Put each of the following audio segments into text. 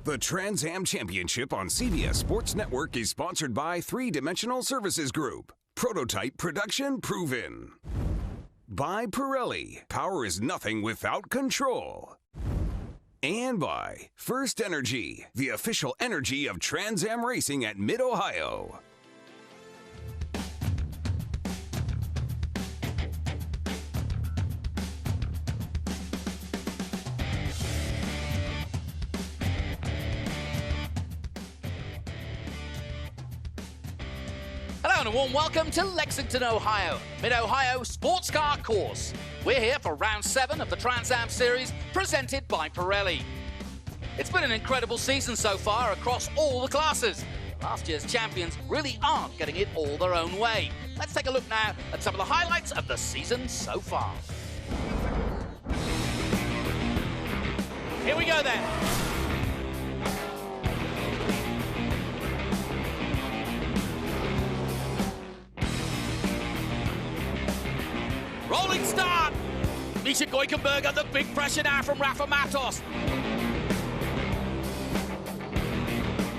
The Trans Am Championship on CBS Sports Network is sponsored by Three Dimensional Services Group. Prototype production proven. By Pirelli. Power is nothing without control. And by First Energy, the official energy of Trans Am Racing at Mid-Ohio. Hello and a warm welcome to Lexington, Ohio, Mid-Ohio Sports Car Course. We're here for round 7 of the Trans Am Series presented by Pirelli. It's been an incredible season so far across all the classes. Last year's champions really aren't getting it all their own way. Let's take a look now at some of the highlights of the season so far. Here we go then. Rolling start. Misha Goikenberg under big pressure now from Rafa Matos.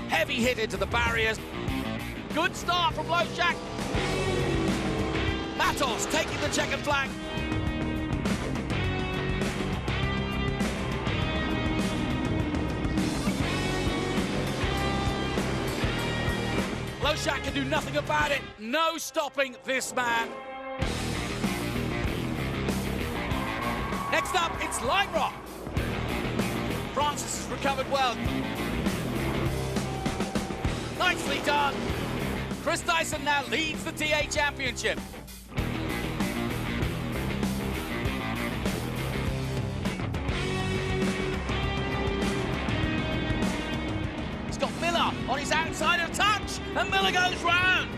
Heavy hit into the barriers. Good start from Loshak. Matos taking the checkered flag. Loshak can do nothing about it. No stopping this man. Next up, it's Line Rock. Francis has recovered well. Nicely done. Chris Dyson now leads the TA Championship. He's got Miller on his outside of touch, and Miller goes round.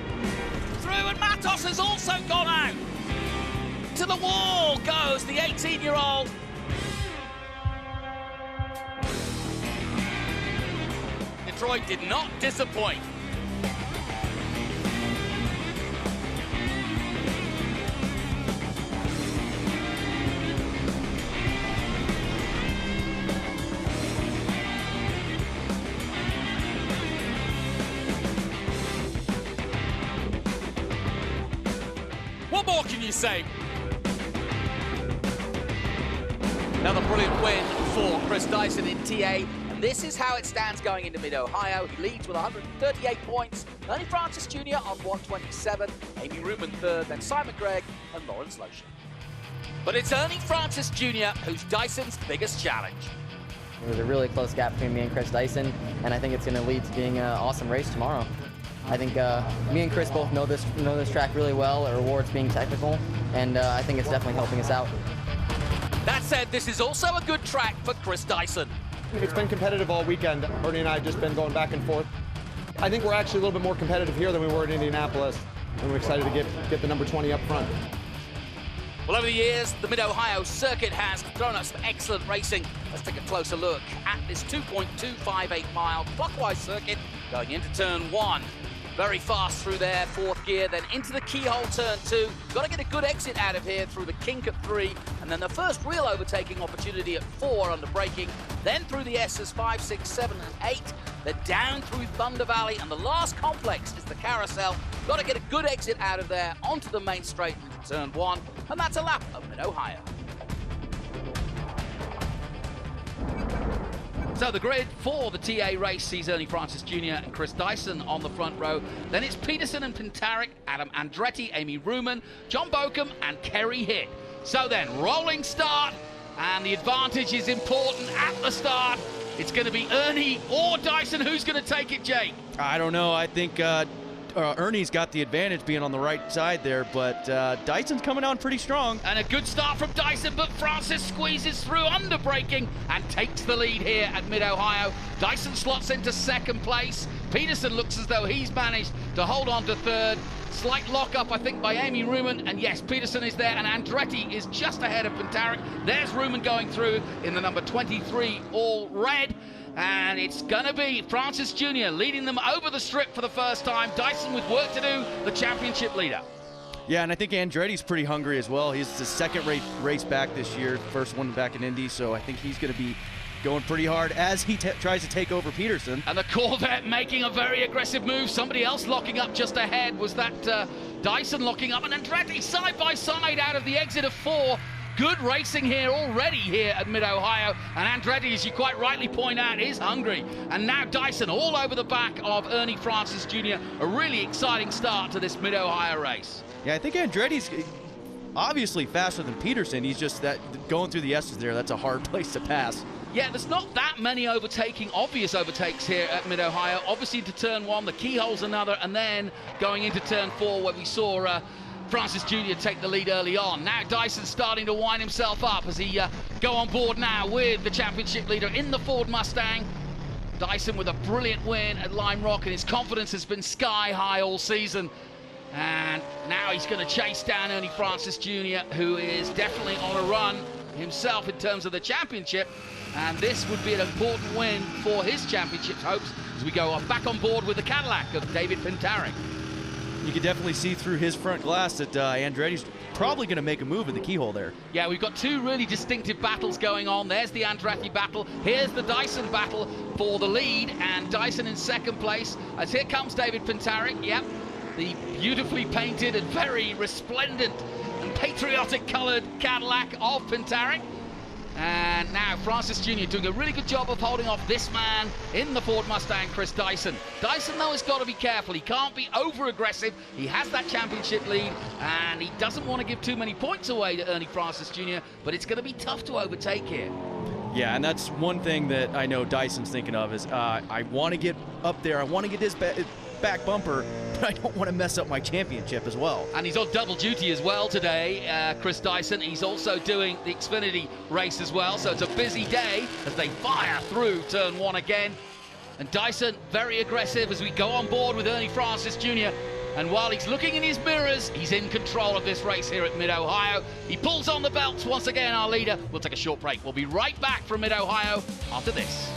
Through, and Matos has also gone out. To the wall goes the 18-year-old. Detroit did not disappoint. What more can you say? Another brilliant win for Chris Dyson in TA, and this is how it stands going into Mid-Ohio. He leads with 138 points. Ernie Francis Jr. on 127, Amy Ruman third, then Simon Gregg and Lawrence Loshak. But it's Ernie Francis Jr. who's Dyson's biggest challenge. It was a really close gap between me and Chris Dyson, and I think it's going to lead to being an awesome race tomorrow. I think me and Chris both know this track really well. It rewards being technical, and I think it's definitely helping us out. That said, this is also a good track for Chris Dyson. It's been competitive all weekend. Ernie and I have just been going back and forth. I think we're actually a little bit more competitive here than we were in Indianapolis, and we're excited to get the number 20 up front. Well, over the years, the Mid-Ohio circuit has thrown us some excellent racing. Let's take a closer look at this 2.258-mile clockwise circuit going into turn 1. Very fast through there, 4th gear, then into the keyhole turn 2. Got to get a good exit out of here through the kink at 3, and then the first real overtaking opportunity at 4 under braking, then through the S's 5, 6, 7, and 8, then down through Thunder Valley, and the last complex is the carousel. Got to get a good exit out of there onto the main straight into turn 1, and that's a lap of Mid-Ohio. So the grid for the TA race sees Ernie Francis Jr. and Chris Dyson on the front row. Then it's Peterson and Pintaric, Adam Andretti, Amy Ruman, John Bokum, and Kerry Hitt. So then, rolling start, and the advantage is important at the start. It's going to be Ernie or Dyson. Who's going to take it, Jake? I don't know. I think Ernie's got the advantage being on the right side there, but Dyson's coming on pretty strong. And a good start from Dyson, but Francis squeezes through under braking and takes the lead here at Mid-Ohio. Dyson slots into 2nd place. Peterson looks as though he's managed to hold on to 3rd. Slight lock-up, I think, by Amy Ruman. And yes, Peterson is there, and Andretti is just ahead of Pintaric. There's Ruman going through in the number 23, all red. And it's going to be Francis Jr. leading them over the strip for the first time. Dyson with work to do, the championship leader. Yeah, and I think Andretti's pretty hungry as well. He's the 2nd race back this year, first one back in Indy, so I think he's going to be going pretty hard as he tries to take over Peterson. And the Corvette making a very aggressive move. Somebody else locking up just ahead. Was that Dyson locking up? And Andretti side by side out of the exit of 4. Good racing here already here at Mid-Ohio. And Andretti, as you quite rightly point out, is hungry. And now Dyson all over the back of Ernie Francis Jr. A really exciting start to this Mid-Ohio race. Yeah, I think Andretti's obviously faster than Peterson. He's just that going through the S's there, that's a hard place to pass. Yeah, there's not that many obvious overtakes here at Mid-Ohio. Obviously into turn 1, the keyhole's another, and then going into turn 4 where we saw Francis Jr. take the lead early on. Now Dyson's starting to wind himself up as he go on board now with the championship leader in the Ford Mustang. Dyson with a brilliant win at Lime Rock, and his confidence has been sky high all season. And now he's going to chase down Ernie Francis Jr., who is definitely on a run himself in terms of the championship. And this would be an important win for his championship hopes as we go back on board with the Cadillac of David Pintarik. You can definitely see through his front glass that Andretti's probably going to make a move in the keyhole there. Yeah, we've got two really distinctive battles going on. There's the Andretti battle. Here's the Dyson battle for the lead, and Dyson in second place. As here comes David Pintarik. Yep, the beautifully painted and very resplendent and patriotic coloured Cadillac of Pintarik. And now Francis Jr. doing a really good job of holding off this man in the Ford Mustang, Chris Dyson. Dyson, though, has got to be careful. He can't be over-aggressive. He has that championship lead, and he doesn't want to give too many points away to Ernie Francis Jr., but it's going to be tough to overtake here. Yeah, and that's one thing that I know Dyson's thinking of is I want to get up there. I want to get his back bumper, but I don't want to mess up my championship as well. And he's on double duty as well today, Chris Dyson. He's also doing the Xfinity race as well, so it's a busy day as they fire through turn 1 again. And Dyson very aggressive as we go on board with Ernie Francis Jr. And while he's looking in his mirrors, he's in control of this race here at Mid-Ohio. He pulls on the belts once again, our leader. We'll take a short break. We'll be right back from Mid-Ohio after this.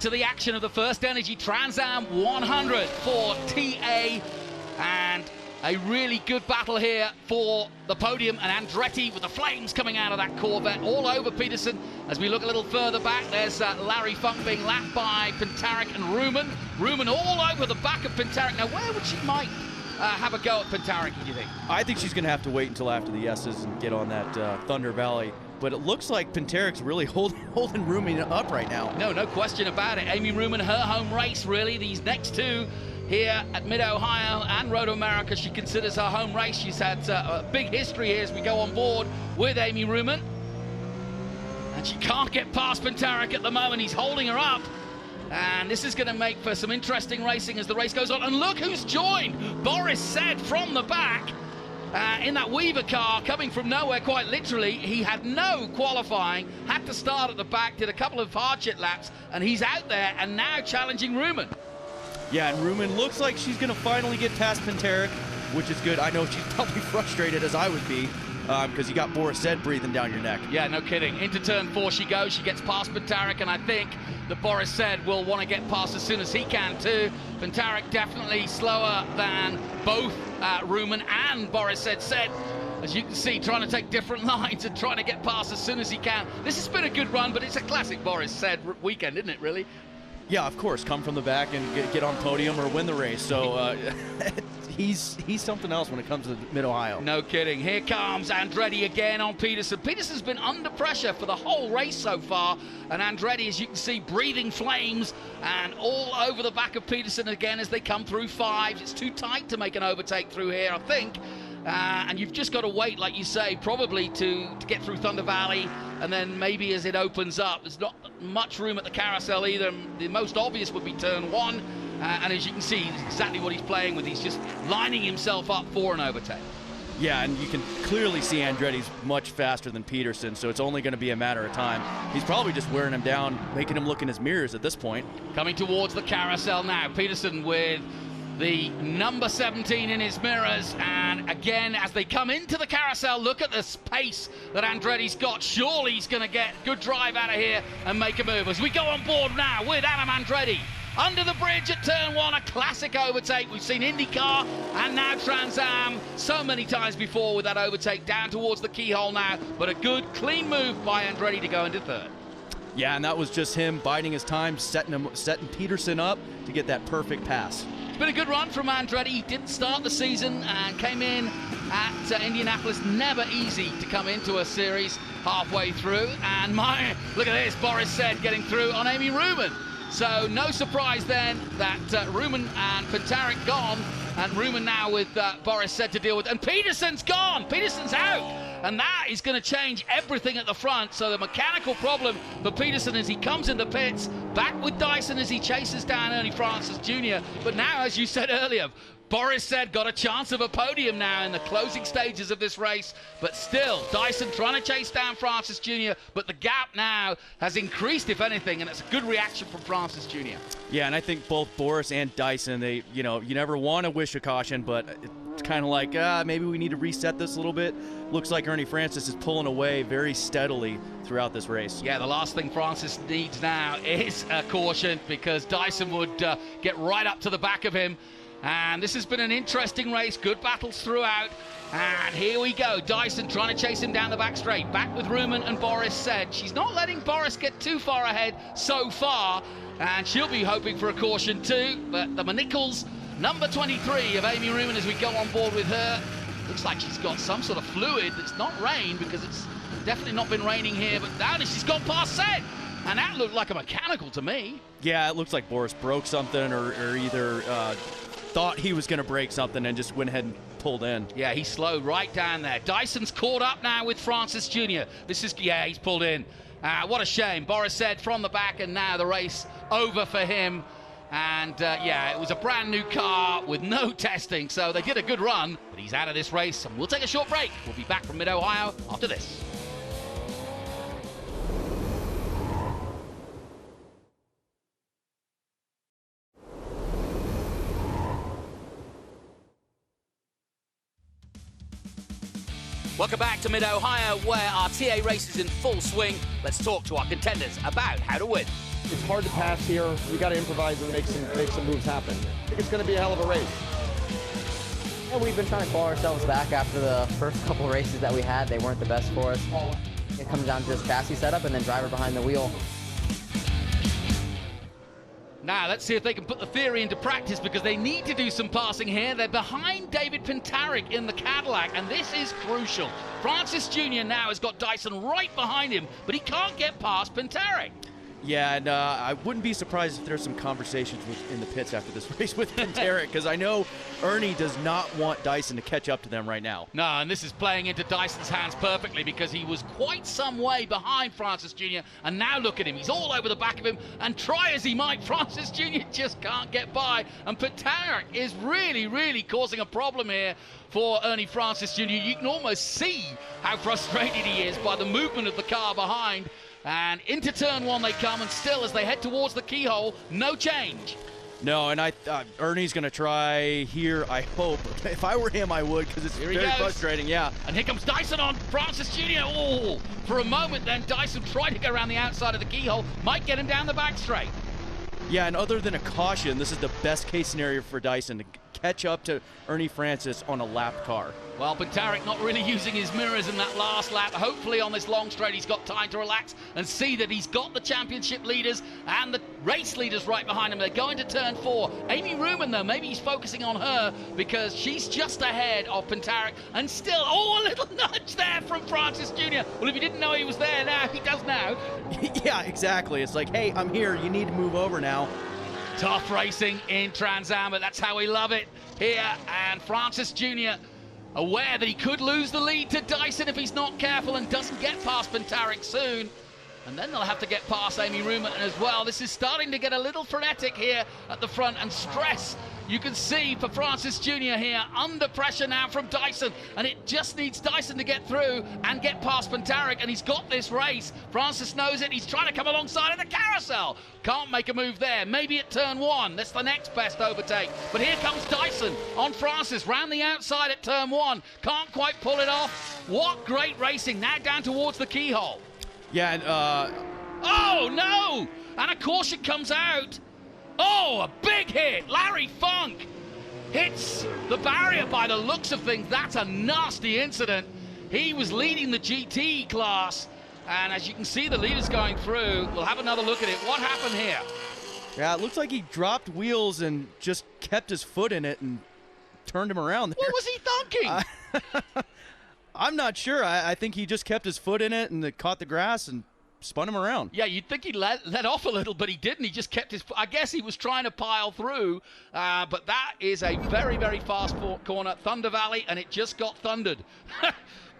To the action of the First Energy Trans Am 100 for TA, and a really good battle here for the podium, and Andretti with the flames coming out of that Corvette all over Peterson. As we look a little further back, there's Larry Funk being lapped by Pintarik and Ruman. Ruman all over the back of Pintarik. Now, where would she might have a go at Pintarik, do you think? I think she's going to have to wait until after the S's and get on that Thunder Valley. But it looks like Pintarik's really holding Ruman up right now. No question about it. Amy Ruman, her home race, really. These next two here at Mid-Ohio and Road America, she considers her home race. She's had a big history here as we go on board with Amy Ruman. And she can't get past Pintarik at the moment. He's holding her up. And this is going to make for some interesting racing as the race goes on. And look who's joined. Boris Said from the back. In that Weaver car, coming from nowhere, quite literally. He had no qualifying, had to start at the back, did a couple of hardship laps, and he's out there and now challenging Ruman. Yeah, and Ruman looks like she's going to finally get past Pintarik, which is good. I know she's probably frustrated, as I would be, because you got Boris Said breathing down your neck. Yeah, no kidding. Into turn 4 she goes. She gets past Pintarik, and I think that Boris Said will want to get past as soon as he can too. Pintarik definitely slower than both Ruman and Boris Said. As you can see, trying to take different lines and trying to get past as soon as he can. This has been a good run, but it's a classic Boris Said weekend, isn't it, really? Yeah, of course. Come from the back and get on podium or win the race. So he's something else when it comes to Mid-Ohio. No kidding. Here comes Andretti again on Peterson. Peterson's been under pressure for the whole race so far. And Andretti, as you can see, breathing flames and all over the back of Peterson again as they come through 5s. It's too tight to make an overtake through here, I think. And you've just got to wait, like you say, probably to get through Thunder Valley, and then maybe as it opens up. There's not much room at the carousel either. The most obvious would be turn 1, and as you can see, exactly what he's playing with. He's just lining himself up for an overtake. Yeah, and you can clearly see Andretti's much faster than Peterson, so it's only going to be a matter of time. He's probably just wearing him down, making him look in his mirrors at this point. Coming towards the carousel now, Peterson with the number 17 in his mirrors, and again, as they come into the carousel, look at the pace that Andretti's got. Surely he's going to get good drive out of here and make a move. As we go on board now with Adam Andretti. Under the bridge at turn 1, a classic overtake. We've seen IndyCar and now Trans Am so many times before with that overtake down towards the keyhole now, but a good, clean move by Andretti to go into third. Yeah, and that was just him biding his time, setting Peterson up to get that perfect pass. It's been a good run from Andretti. He didn't start the season and came in at Indianapolis. Never easy to come into a series halfway through. And look at this, Boris said getting through on Amy Ruman. So no surprise then that Ruman and Pintarik gone, and Ruman now with Boris said to deal with, and Peterson's gone. Peterson's out, and that is going to change everything at the front. So the mechanical problem for Peterson as he comes in the pits, back with Dyson as he chases down Ernie Francis Jr. But now, as you said earlier, Boris said got a chance of a podium now in the closing stages of this race, but still Dyson trying to chase down Francis Jr., but the gap now has increased, if anything, and it's a good reaction from Francis Jr. Yeah, and I think both Boris and Dyson, they, you never want to wish a caution, but it's kind of like, maybe we need to reset this a little bit. Looks like Ernie Francis is pulling away very steadily throughout this race. Yeah, the last thing Francis needs now is a caution, because Dyson would get right up to the back of him. And this has been an interesting race, good battles throughout, and here we go. Dyson trying to chase him down the back straight, back with Ruman and Boris said. She's not letting Boris get too far ahead so far, and she'll be hoping for a caution too, but the Manicals, number 23 of Amy Ruman as we go on board with her. Looks like she's got some sort of fluid. It's not rain, because it's definitely not been raining here, but now she's gone past set, and that looked like a mechanical to me. Yeah, it looks like Boris broke something or either thought he was going to break something and just went ahead and pulled in. Yeah, he slowed right down there. Dyson's caught up now with Francis Jr. He's pulled in. What a shame. Boris said from the back, and now the race over for him. And yeah, it was a brand new car with no testing, so they did a good run, but he's out of this race, and we'll take a short break. We'll be back from Mid-Ohio after this. Welcome back to Mid-Ohio, where our TA race is in full swing. Let's talk to our contenders about how to win. It's hard to pass here. We got to improvise and make some moves happen. I think it's going to be a hell of a race. Yeah, we've been trying to claw ourselves back after the first couple of races that we had. They weren't the best for us. It comes down to this chassis setup and then driver behind the wheel. Now, let's see if they can put the theory into practice, because they need to do some passing here. They're behind David Pintarik in the Cadillac, and this is crucial. Francis Jr. now has got Dyson right behind him, but he can't get past Pintarik. Yeah, and I wouldn't be surprised if there's some conversations in the pits after this race with Pintarik, because I know Ernie does not want Dyson to catch up to them right now. No, and this is playing into Dyson's hands perfectly, because he was quite some way behind Francis Jr., and now look at him. He's all over the back of him, and try as he might, Francis Jr. just can't get by, and Pintarik is really, really causing a problem here for Ernie Francis Jr. You can almost see how frustrated he is by the movement of the car behind. And into turn 1 they come, and still as they head towards the keyhole, no change. No, and Ernie's going to try here, I hope. If I were him, I would, because it's very frustrating, yeah. And here comes Dyson on Francis Jr. Oh, for a moment then, Dyson tried to go around the outside of the keyhole, might get him down the back straight. Yeah, and other than a caution, this is the best case scenario for Dyson to catch up to Ernie Francis on a lap car. Well, Pintarik not really using his mirrors in that last lap. Hopefully on this long straight he's got time to relax and see that he's got the championship leaders and the race leaders right behind him. They're going to turn 4. Amy Ruman, though, maybe he's focusing on her because she's just ahead of Pintarik. And still, oh, a little nudge there from Francis Jr. Well, if you didn't know he was there, now he does now. Yeah, exactly. It's like, hey, I'm here. You need to move over now. Tough racing in Trans Am, but that's how we love it here. And Francis Jr. aware that he could lose the lead to Dyson if he's not careful and doesn't get past Pintarik soon. And then they'll have to get past Amy Ruman as well. This is starting to get a little frenetic here at the front, and stress You can see for Francis Jr. here, under pressure now from Dyson, and it just needs Dyson to get through and get past Pantaric, and he's got this race. Francis knows it. He's trying to come alongside of the carousel. Can't make a move there. Maybe at turn 1. That's the next best overtake. But here comes Dyson on Francis, round the outside at turn 1. Can't quite pull it off. What great racing. Now down towards the keyhole. Yeah, and oh, no! And a caution comes out. Oh, a big hit. Larry Funk hits the barrier by the looks of things. That's a nasty incident. He was leading the GT class, and as you can see, the leaders going through. We'll have another look at it. What happened here? yeah, it looks like he dropped wheels and just kept his foot in it and turned him around there. What was he thinking? I'm not sure. I think he just kept his foot in it and it caught the grass and spun him around. Yeah, you'd think he'd let off a little, but he didn't. He just kept his... I guess he was trying to pile through, but that is a very, very fast corner. Thunder Valley, and it just got thundered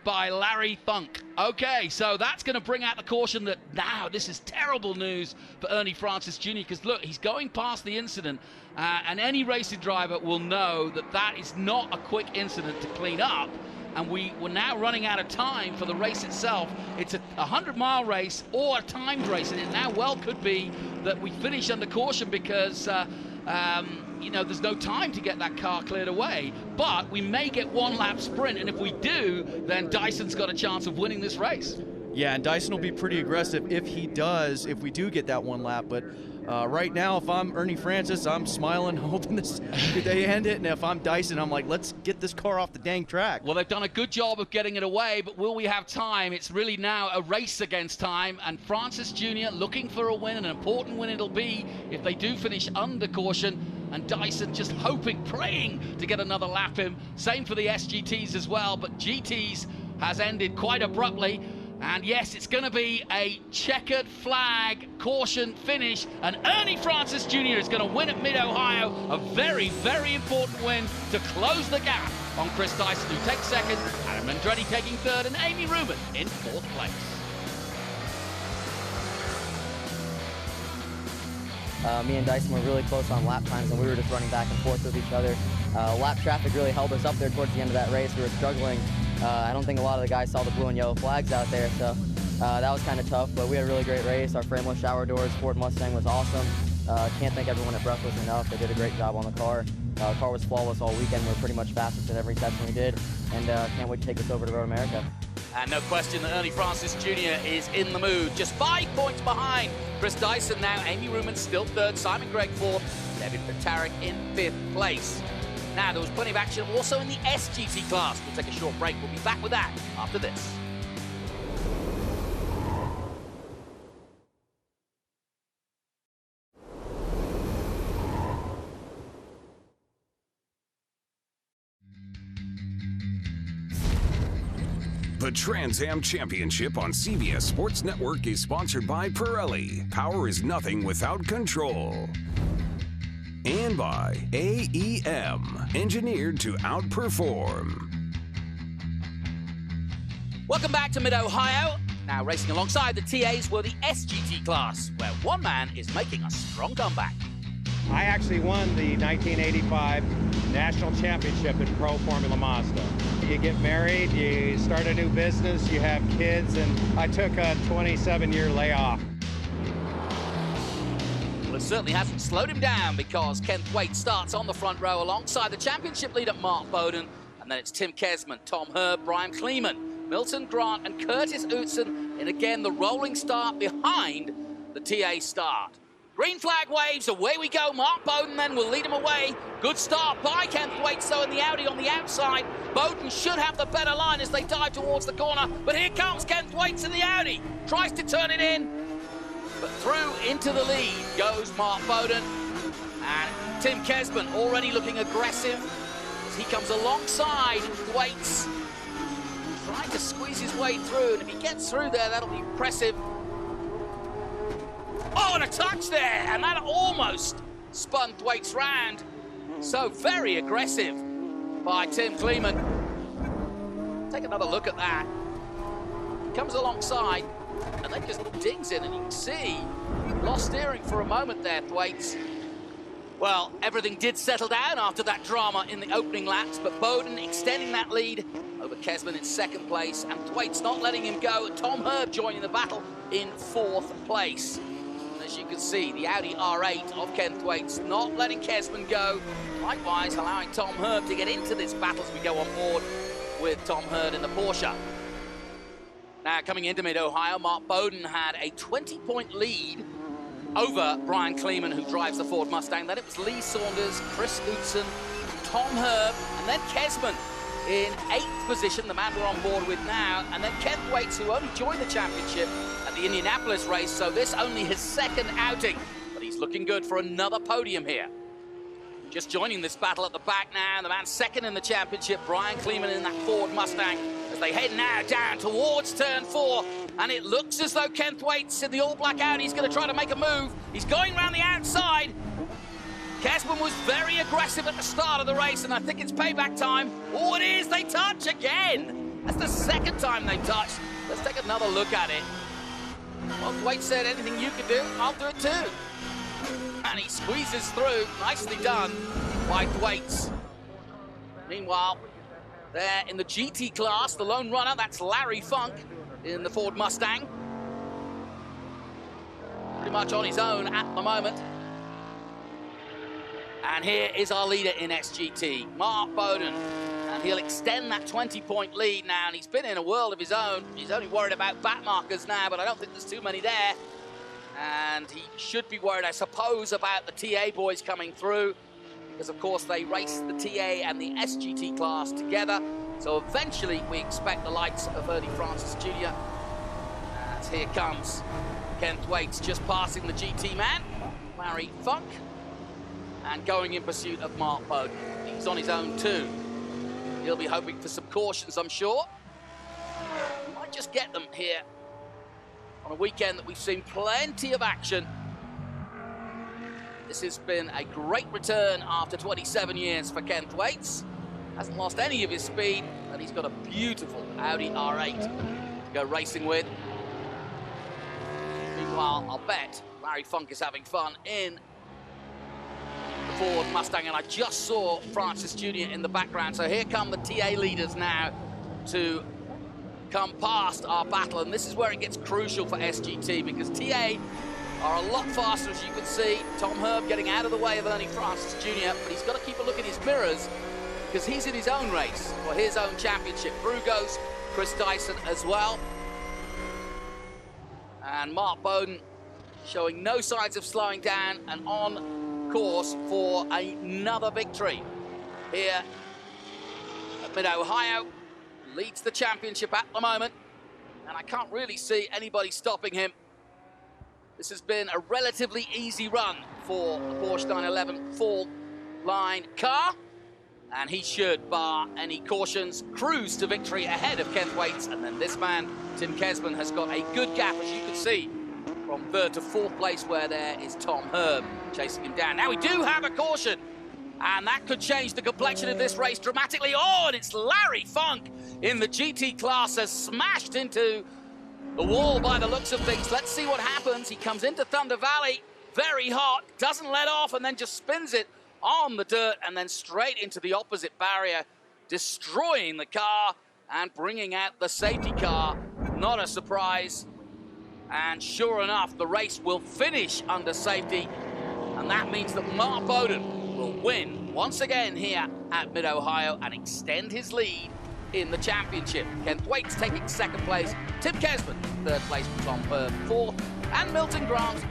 by Larry Funk. Okay, so that's going to bring out the caution that now this is terrible news for Ernie Francis Jr. because, look, he's going past the incident, and any racing driver will know that that is not a quick incident to clean up. And we're now running out of time for the race itself. It's a 100-mile race or a timed race, and it now well could be that we finish under caution because, you know, there's no time to get that car cleared away. But we may get one-lap sprint, and if we do, then Dyson's got a chance of winning this race. Yeah, and Dyson will be pretty aggressive if he does, if we do get that one lap. But right now, if I'm Ernie Francis, I'm smiling, hoping they end it. And if I'm Dyson, I'm like, let's get this car off the dang track. Well, they've done a good job of getting it away, but will we have time? It's really now a race against time. And Francis Jr. looking for a win, an important win it'll be if they do finish under caution. And Dyson just hoping, praying to get another lap in. Same for the SGTs as well, but GTs has ended quite abruptly. And yes, it's going to be a checkered flag caution finish, and Ernie Francis Jr. is going to win at Mid-Ohio. A very, very important win to close the gap on Chris Dyson, who takes second, Adam Andretti taking third, and Amy Ruman in fourth place. Me and Dyson were really close on lap times, and we were just running back and forth with each other. Lap traffic really held us up there towards the end of that race. We were struggling. I don't think a lot of the guys saw the blue and yellow flags out there, so that was kind of tough, but we had a really great race. Our frameless shower doors Ford Mustang was awesome. Can't thank everyone at Breathless enough. They did a great job on the car. The car was flawless all weekend. We were pretty much fastest in every section we did, and can't wait to take this over to Road America. And no question that Ernie Francis Jr. is in the mood. Just 5 points behind Chris Dyson now. Amy Ruman still third, Simon Gregg fourth, David Pantaric in 5th place. Now, there was plenty of action also in the SGT class. We'll take a short break. We'll be back with that after this. The Trans Am Championship on CBS Sports Network is sponsored by Pirelli. Power is nothing without control. And by AEM, engineered to outperform. Welcome back to Mid-Ohio. Now racing alongside the TAs were the SGT class, where one man is making a strong comeback. I actually won the 1985 National Championship in Pro Formula Mazda. You get married, you start a new business, you have kids, and I took a 27-year layoff. Well, it certainly hasn't slowed him down because Ken Thwaite starts on the front row alongside the championship leader Mark Bowden, and then it's Tim Kesman, Tom Herb, Brian Kleeman, Milton Grant, and Curtis Utzon in again the rolling start behind the TA start. Green flag waves, away we go. Mark Bowden then will lead him away. Good start by Ken Thwaite, so in the Audi on the outside. Bowden should have the better line as they dive towards the corner, but here comes Ken Thwaite in the Audi. Tries to turn it in, but through into the lead goes Mark Bowden. And Tim Kesman already looking aggressive as he comes alongside Thwaites, trying to squeeze his way through, and if he gets through there, that'll be impressive. Oh, and a touch there, and that almost spun Thwaites round. So very aggressive by Tim Kleeman. Take another look at that. Comes alongside, and then just dings in, and you can see lost steering for a moment there, Thwaites. Well, everything did settle down after that drama in the opening laps, but Bowden extending that lead over Kesman in second place, and Thwaites not letting him go, and Tom Herb joining the battle in fourth place. And as you can see, the Audi R8 of Ken Thwaites not letting Kesman go, likewise allowing Tom Herb to get into this battle as we go on board with Tom Herb in the Porsche. Now, coming into Mid-Ohio, Mark Bowden had a 20-point lead over Brian Kleeman, who drives the Ford Mustang. Then it was Lee Saunders, Chris Utzon, Tom Herb, and then Kesman in 8th position, the man we're on board with now, and then Ken Thwaites, who only joined the championship at the Indianapolis race, so this only his second outing, but he's looking good for another podium here. Just joining this battle at the back now, the man second in the championship, Brian Kleeman in that Ford Mustang, as they head now down towards turn 4, and it looks as though Ken Thwaites in the all-black Audi is going to try to make a move. He's going around the outside. Kesman was very aggressive at the start of the race, and I think it's payback time. Oh, it is! They touch again! That's the second time they touched. Let's take another look at it. Well, Thwaites said, anything you can do, I'll do it too. And he squeezes through. Nicely done by Thwaites. Meanwhile, there in the GT class, the lone runner, that's Larry Funk in the Ford Mustang. Pretty much on his own at the moment. And here is our leader in SGT, Mark Bowden. And he'll extend that 20-point lead now, and he's been in a world of his own. He's only worried about back markers now, but I don't think there's too many there. And he should be worried, I suppose, about the TA boys coming through, because, of course, they race the TA and the SGT class together. So eventually, we expect the likes of Ernie Francis Jr. As here comes Ken Thwaites, just passing the GT man, Larry Funk, and going in pursuit of Mark Bowden. He's on his own, too. He'll be hoping for some cautions, I'm sure. Might just get them here on a weekend that we've seen plenty of action. This has been a great return after 27 years for Ken Thwaites. Hasn't lost any of his speed, and he's got a beautiful Audi R8 to go racing with. Meanwhile, I'll bet Larry Funk is having fun in the Ford Mustang, and I just saw Francis Jr. in the background. So here come the TA leaders now to come past our battle, and this is where it gets crucial for SGT, because TA are a lot faster, as you can see. Tom Herb getting out of the way of Ernie Francis Jr., but he's got to keep a look at his mirrors, because he's in his own race for his own championship. Brugos, Chris Dyson as well. And Mark Bowden showing no signs of slowing down and on course for another victory here at Mid-Ohio. Leads the championship at the moment, and I can't really see anybody stopping him. This has been a relatively easy run for the Porsche 911 full line car, and he should, bar any cautions, cruise to victory ahead of Ken Thwaites. And then this man, Tim Kesman, has got a good gap, as you can see, from third to fourth place, where there is Tom Herb chasing him down. Now we do have a caution, and that could change the complexion of this race dramatically. Oh, and it's Larry Funk in the GT class, has smashed into the wall by the looks of things. Let's see what happens. He comes into Thunder Valley, very hot, doesn't let off, and then just spins it on the dirt and then straight into the opposite barrier, destroying the car and bringing out the safety car. Not a surprise. And sure enough, the race will finish under safety, and that means that Mark Bowden will win once again here at Mid-Ohio and extend his lead in the championship. Ken Thwaites taking second place, Tim Kesman third place, Tom Herb fourth, and Milton Grant